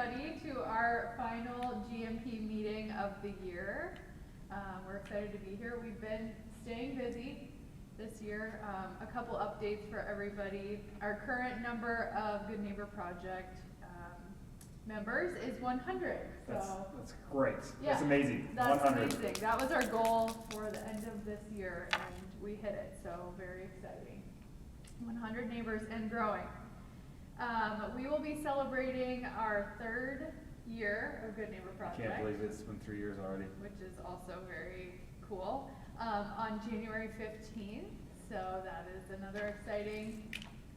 everybody to our final GMP meeting of the year. We're excited to be here. We've been staying busy this year. A couple updates for everybody. Our current number of Good Neighbor Project members is 100. So that's great. Yeah, that's amazing. That's 100. amazing. That was our goal for the end of this year, and we hit it. So very exciting. 100 neighbors and growing. We will be celebrating our 3rd year of Good Neighbor Project. I can't believe it's been 3 years already. Which is also very cool. On January 15th. So that is another exciting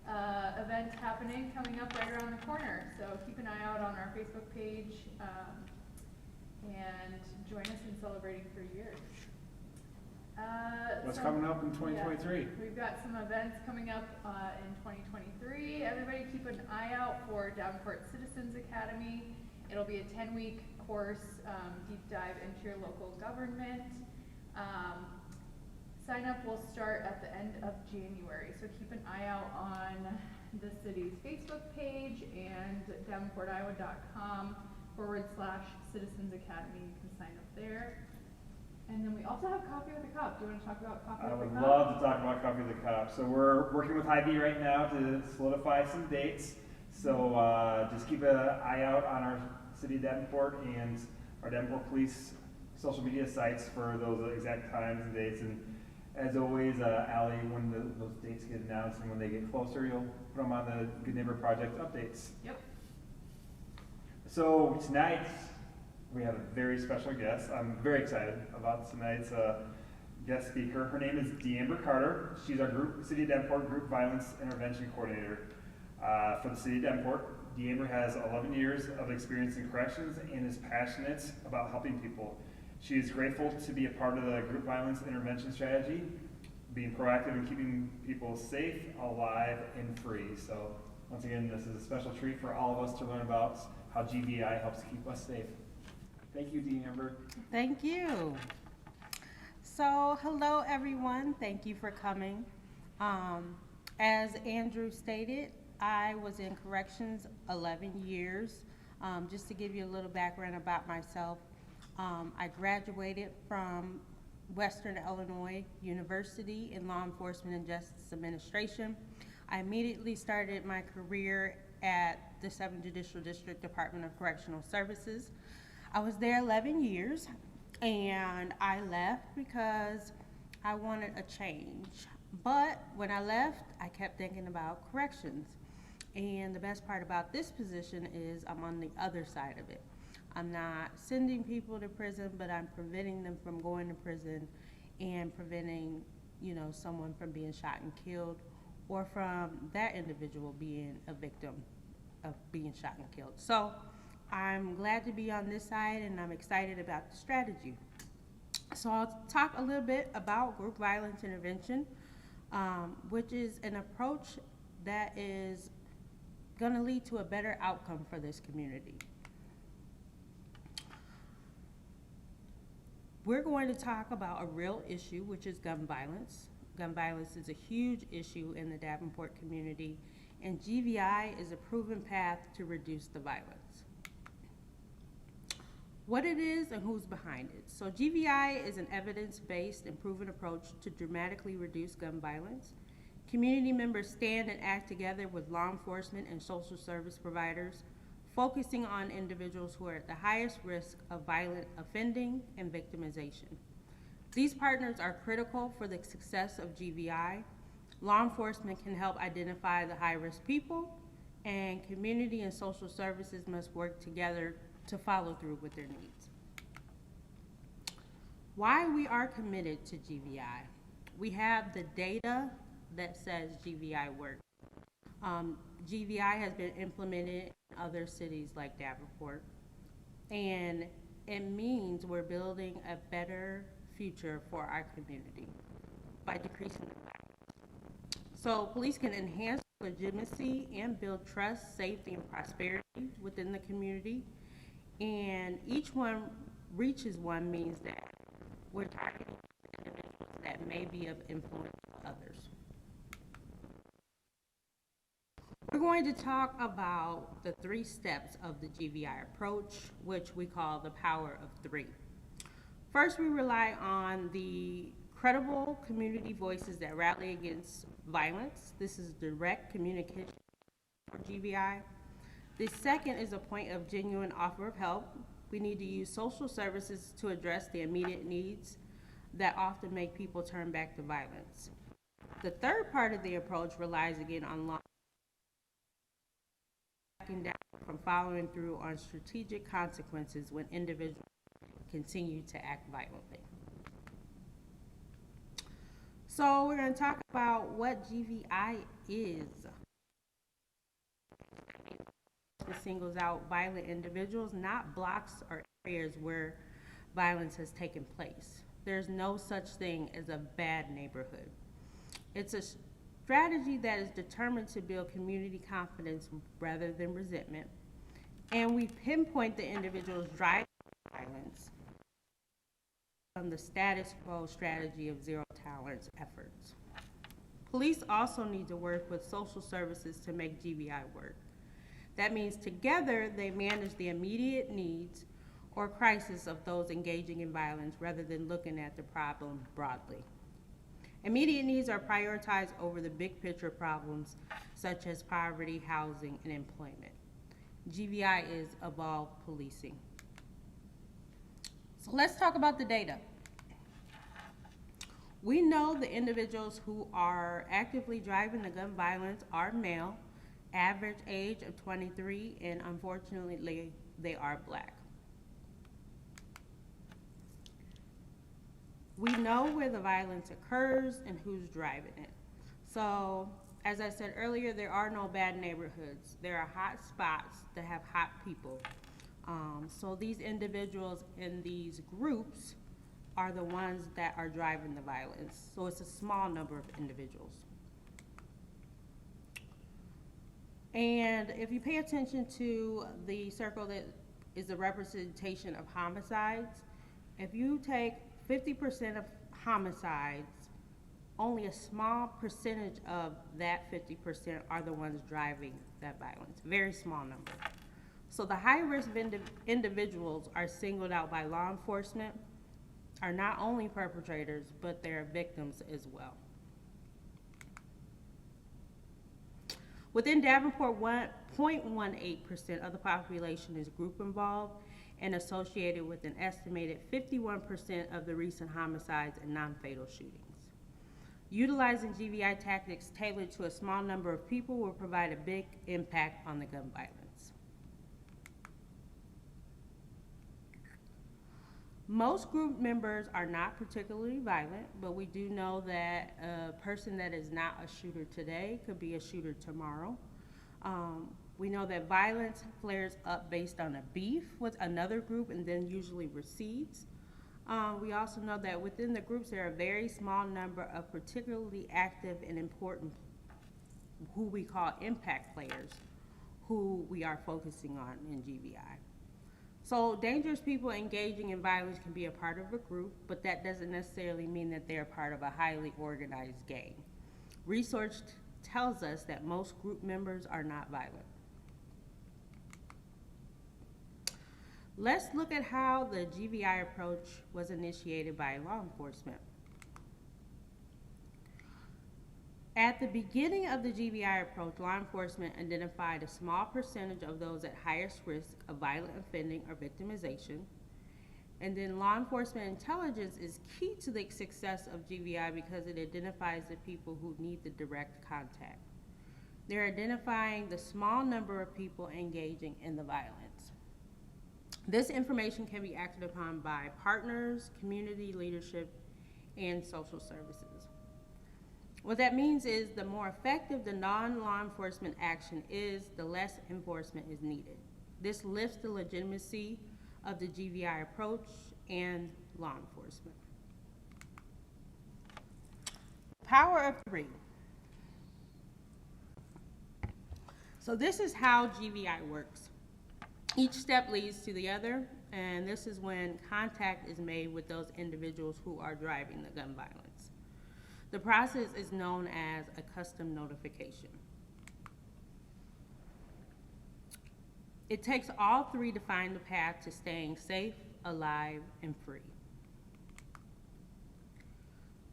event happening coming up right around the corner. So keep an eye out on our Facebook page and join us in celebrating 3 years. What's coming up in 2023? Yeah, we've got some events coming up in 2023. Everybody keep an eye out for Davenport Citizens Academy. It'll be a 10-week course, deep dive into your local government. Sign up will start at the end of January, so keep an eye out on the city's Facebook page and davenportiowa.com/Citizens Academy. You can sign up there. And then we also have Coffee with the Cop. Do you want to talk about Coffee with the Cop? I would love to talk about Coffee with the Cop. So we're working with Hy-Vee right now to solidify some dates. So just keep an eye out on our City of Davenport and our Davenport Police social media sites for those exact times and dates. And as always, Allie, when those dates get announced and when they get closer, you'll put them on the Good Neighbor Project updates. Yep. So tonight, we have a very special guest. I'm very excited about tonight's guest speaker. Her name is Deamber Carter. She's our City of Davenport Group Violence Intervention Coordinator for the City of Davenport. Deamber has 11 years of experience in corrections and is passionate about helping people. She is grateful to be a part of the Group Violence Intervention Strategy, being proactive in keeping people safe, alive, and free. So once again, this is a special treat for all of us to learn about how GVI helps keep us safe. Thank you, Deamber. Thank you. So, hello everyone. Thank you for coming. As Andrew stated, I was in corrections 11 years. Just to give you a little background about myself, I graduated from Western Illinois University in Law Enforcement and Justice Administration. I immediately started my career at the 7th Judicial District Department of Correctional Services. I was there 11 years, and I left because I wanted a change. But when I left, I kept thinking about corrections. And the best part about this position is I'm on the other side of it. I'm not sending people to prison, but I'm preventing them from going to prison and preventing, someone from being shot and killed, or from that individual being a victim of being shot and killed. So I'm glad to be on this side, and I'm excited about the strategy. So I'll talk a little bit about group violence intervention, which is an approach that is going to lead to a better outcome for this community. We're going to talk about a real issue, which is gun violence. Gun violence is a huge issue in the Davenport community, and GVI is a proven path to reduce the violence. What it is and who's behind it. So GVI is an evidence-based and proven approach to dramatically reduce gun violence. Community members stand and act together with law enforcement and social service providers, focusing on individuals who are at the highest risk of violent offending and victimization. These partners are critical for the success of GVI. Law enforcement can help identify the high-risk people, and community and social services must work together to follow through with their needs. Why we are committed to GVI. We have the data that says GVI works. GVI has been implemented in other cities like Davenport, and it means we're building a better future for our community by decreasing the violence. So police can enhance legitimacy and build trust, safety, and prosperity within the community. And each one reaches one means that we're targeting individuals that may be of influence to others. We're going to talk about the 3 steps of the GVI approach, which we call the power of 3. First, we rely on the credible community voices that rally against violence. This is direct communication for GVI. The second is a point of genuine offer of help. We need to use social services to address the immediate needs that often make people turn back to violence. The third part of the approach relies again on backing down from following through on strategic consequences when individuals continue to act violently. So we're going to talk about what GVI is. It singles out violent individuals, not blocks or areas where violence has taken place. There's no such thing as a bad neighborhood. It's a strategy that is determined to build community confidence rather than resentment. And we pinpoint the individuals driving violence from the status quo strategy of zero tolerance efforts. Police also need to work with social services to make GVI work. That means together they manage the immediate needs or crisis of those engaging in violence rather than looking at the problem broadly. Immediate needs are prioritized over the big picture problems such as poverty, housing, and employment. GVI is evolved policing. So let's talk about the data. We know the individuals who are actively driving the gun violence are male, average age of 23, and unfortunately, they are Black. We know where the violence occurs and who's driving it. So, as I said earlier, there are no bad neighborhoods. There are hot spots that have hot people. So these individuals in these groups are the ones that are driving the violence. So it's a small number of individuals. And if you pay attention to the circle that is the representation of homicides, if you take 50% of homicides, only a small percentage of that 50% are the ones driving that violence, very small number. So the high-risk individuals are singled out by law enforcement, are not only perpetrators, but they're victims as well. Within Davenport, 0.18% of the population is group involved and associated with an estimated 51% of the recent homicides and non-fatal shootings. Utilizing GVI tactics tailored to a small number of people will provide a big impact on the gun violence. Most group members are not particularly violent, but we do know that a person that is not a shooter today could be a shooter tomorrow. We know that violence flares up based on a beef with another group and then usually recedes. We also know that within the groups there are a very small number of particularly active and important, who we call impact players, who we are focusing on in GVI. So dangerous people engaging in violence can be a part of a group, but that doesn't necessarily mean that they're part of a highly organized gang. Research tells us that most group members are not violent. Let's look at how the GVI approach was initiated by law enforcement. At the beginning of the GVI approach, law enforcement identified a small percentage of those at highest risk of violent offending or victimization. And then law enforcement intelligence is key to the success of GVI because it identifies the people who need the direct contact. They're identifying the small number of people engaging in the violence. This information can be acted upon by partners, community leadership, and social services. What that means is the more effective the non-law enforcement action is, the less enforcement is needed. This lifts the legitimacy of the GVI approach and law enforcement. Power of 3. So this is how GVI works. Each step leads to the other, and this is when contact is made with those individuals who are driving the gun violence. The process is known as a custom notification. It takes all three to find the path to staying safe, alive, and free.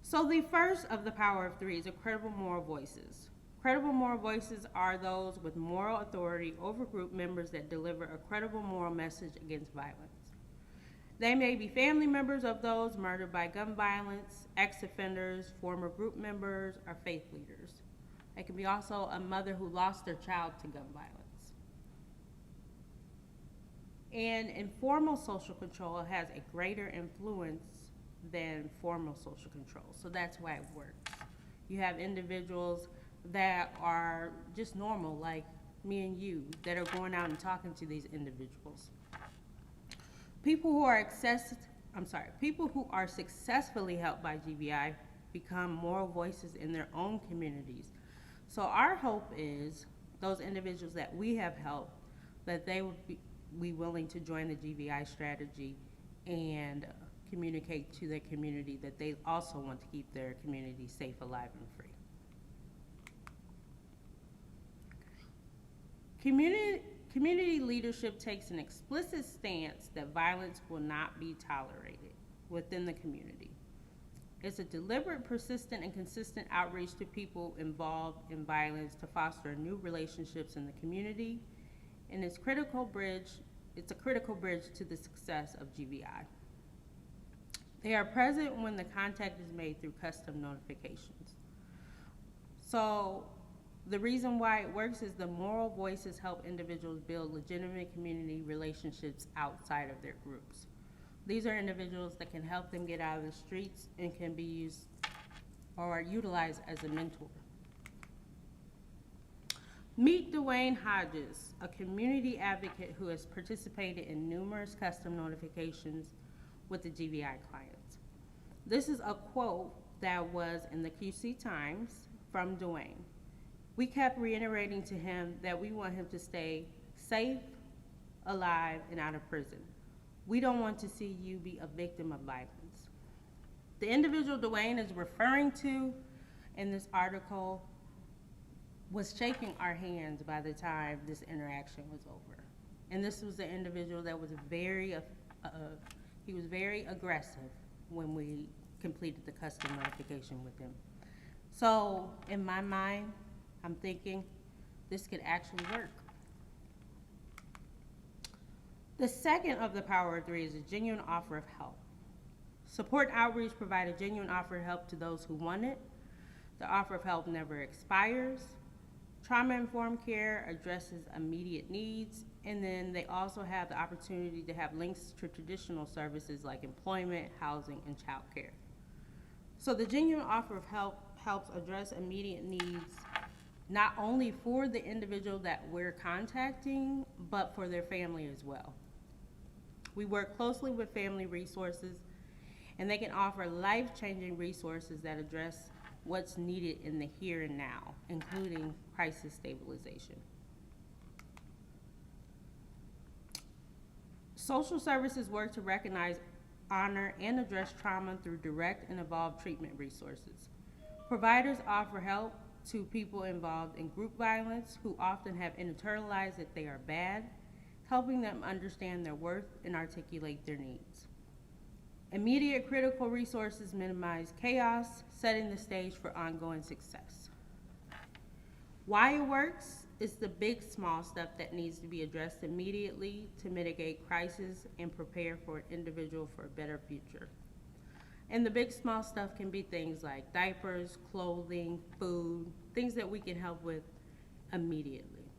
So the first of the power of three is a credible moral voices. Credible moral voices are those with moral authority over group members that deliver a credible moral message against violence. They may be family members of those murdered by gun violence, ex-offenders, former group members, or faith leaders. It can be also a mother who lost their child to gun violence. And informal social control has a greater influence than formal social control. So that's why it works. You have individuals that are just normal, like me and you, that are going out and talking to these individuals. People who are successfully helped by GVI become moral voices in their own communities. So our hope is those individuals that we have helped, that they would be willing to join the GVI strategy and communicate to their community that they also want to keep their community safe, alive, and free. Community leadership takes an explicit stance that violence will not be tolerated within the community. It's a deliberate, persistent, and consistent outreach to people involved in violence to foster new relationships in the community, and it's a critical bridge to the success of GVI. They are present when the contact is made through custom notifications. So the reason why it works is the moral voices help individuals build legitimate community relationships outside of their groups. These are individuals that can help them get out of the streets and can be used or utilized as a mentor. Meet Dwayne Hodges, a community advocate who has participated in numerous custom notifications with the GVI clients. This is a quote that was in the QC Times from Dwayne. We kept reiterating to him that we want him to stay safe, alive, and out of prison. We don't want to see you be a victim of violence. The individual Dwayne is referring to in this article was shaking our hands by the time this interaction was over. And this was the individual that was very aggressive when we completed the custom notification with him. So in my mind, I'm thinking this could actually work. The second of the power of three is a genuine offer of help. Support outreach provide a genuine offer of help to those who want it. The offer of help never expires. Trauma-informed care addresses immediate needs, and then they also have the opportunity to have links to traditional services like employment, housing, and child care. So the genuine offer of help helps address immediate needs, not only for the individual that we're contacting, but for their family as well. We work closely with family resources, and they can offer life-changing resources that address what's needed in the here and now, including crisis stabilization. Social services work to recognize, honor, and address trauma through direct and involved treatment resources. Providers offer help to people involved in group violence who often have internalized that they are bad, helping them understand their worth and articulate their needs. Immediate critical resources minimize chaos, setting the stage for ongoing success. Why it works is the big, small stuff that needs to be addressed immediately to mitigate crisis and prepare for an individual for a better future. And the big, small stuff can be things like diapers, clothing, food, things that we can help with immediately.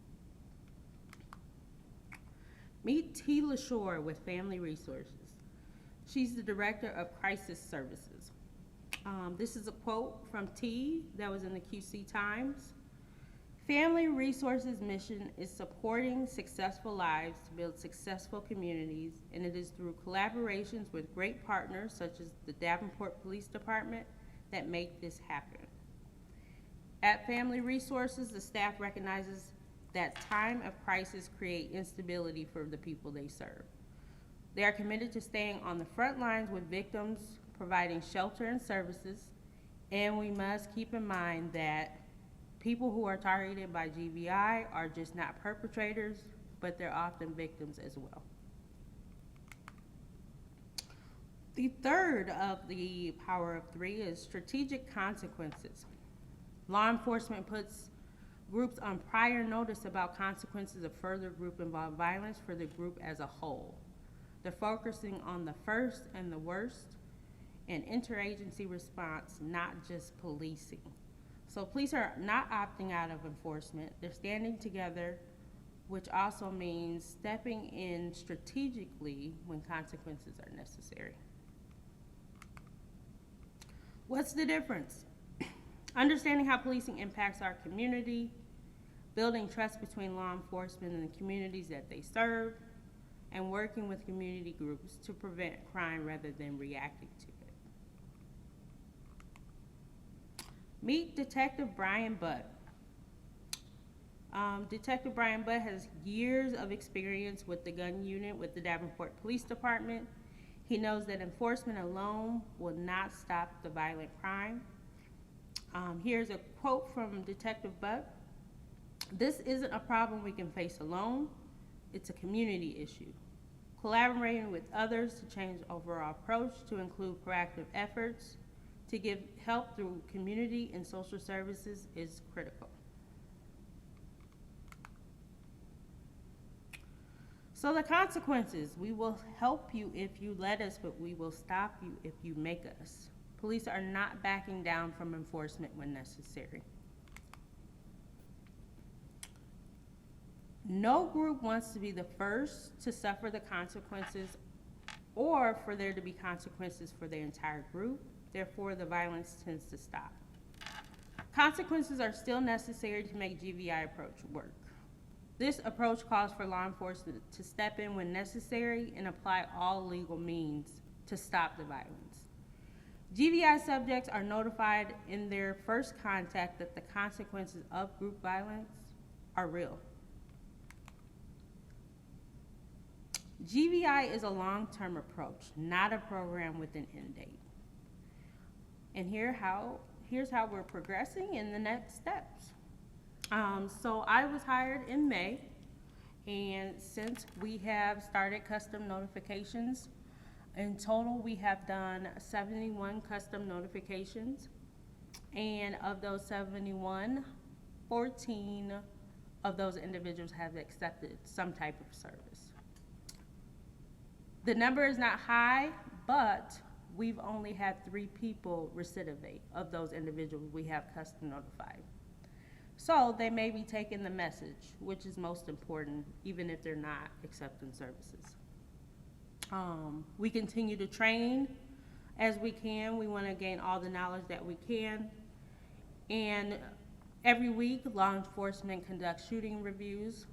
Meet T. LaShore with Family Resources. She's the Director of Crisis Services. This is a quote from T that was in the QC Times. Family Resources' mission is supporting successful lives to build successful communities, and it is through collaborations with great partners such as the Davenport Police Department that make this happen. At Family Resources, the staff recognizes that time of crisis create instability for the people they serve. They are committed to staying on the front lines with victims, providing shelter and services, and we must keep in mind that people who are targeted by GVI are just not perpetrators, but they're often victims as well. The third of the power of three is strategic consequences. Law enforcement puts groups on prior notice about consequences of further group-involved violence for the group as a whole. They're focusing on the first and the worst, and interagency response, not just policing. So police are not opting out of enforcement. They're standing together, which also means stepping in strategically when consequences are necessary. What's the difference? Understanding how policing impacts our community, building trust between law enforcement and the communities that they serve, and working with community groups to prevent crime rather than reacting to it. Meet Detective Brian Butt. Detective Brian Butt has years of experience with the gun unit with the Davenport Police Department. He knows that enforcement alone will not stop the violent crime. Here's a quote from Detective Butt. "This isn't a problem we can face alone. It's a community issue. Collaborating with others to change overall approach to include proactive efforts to give help through community and social services is critical." So the consequences: we will help you if you let us, but we will stop you if you make us. Police are not backing down from enforcement when necessary. No group wants to be the first to suffer the consequences or for there to be consequences for the entire group. Therefore, the violence tends to stop. Consequences are still necessary to make GVI approach work. This approach calls for law enforcement to step in when necessary and apply all legal means to stop the violence. GVI subjects are notified in their first contact that the consequences of group violence are real. GVI is a long-term approach, not a program with an end date. And here's how we're progressing in the next steps. So I was hired in May, and since we have started custom notifications, in total we have done 71 custom notifications, and of those 71, 14 of those individuals have accepted some type of service. The number is not high, but we've only had 3 people recidivate of those individuals we have custom notified. So they may be taking the message, which is most important, even if they're not accepting services. We continue to train as we can. We want to gain all the knowledge that we can. And every week, law enforcement conducts shooting reviews.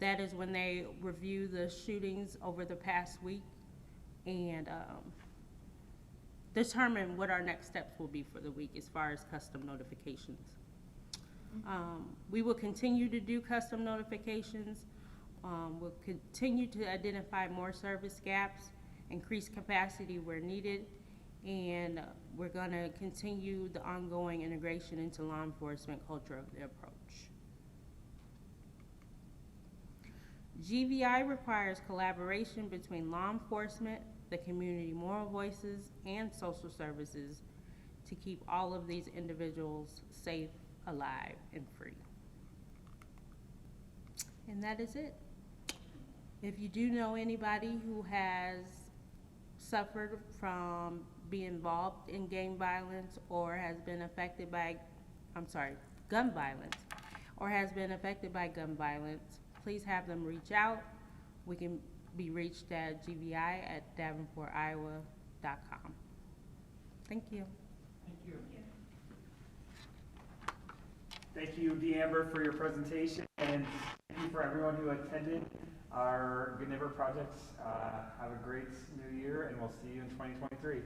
That is when they review the shootings over the past week and determine what our next steps will be for the week as far as custom notifications. We will continue to do custom notifications. We'll continue to identify more service gaps, increase capacity where needed, and we're going to continue the ongoing integration into law enforcement culture of the approach. GVI requires collaboration between law enforcement, the community moral voices, and social services to keep all of these individuals safe, alive, and free. And that is it. If you do know anybody who has suffered from being involved in gang violence or has been affected by, gun violence, or has been affected by gun violence, please have them reach out. We can be reached at gvi@davenportiowa.com. Thank you. Thank you. Thank you, D'Amber, for your presentation, and thank you for everyone who attended our Good Neighbor Projects. Have a great new year, and we'll see you in 2023.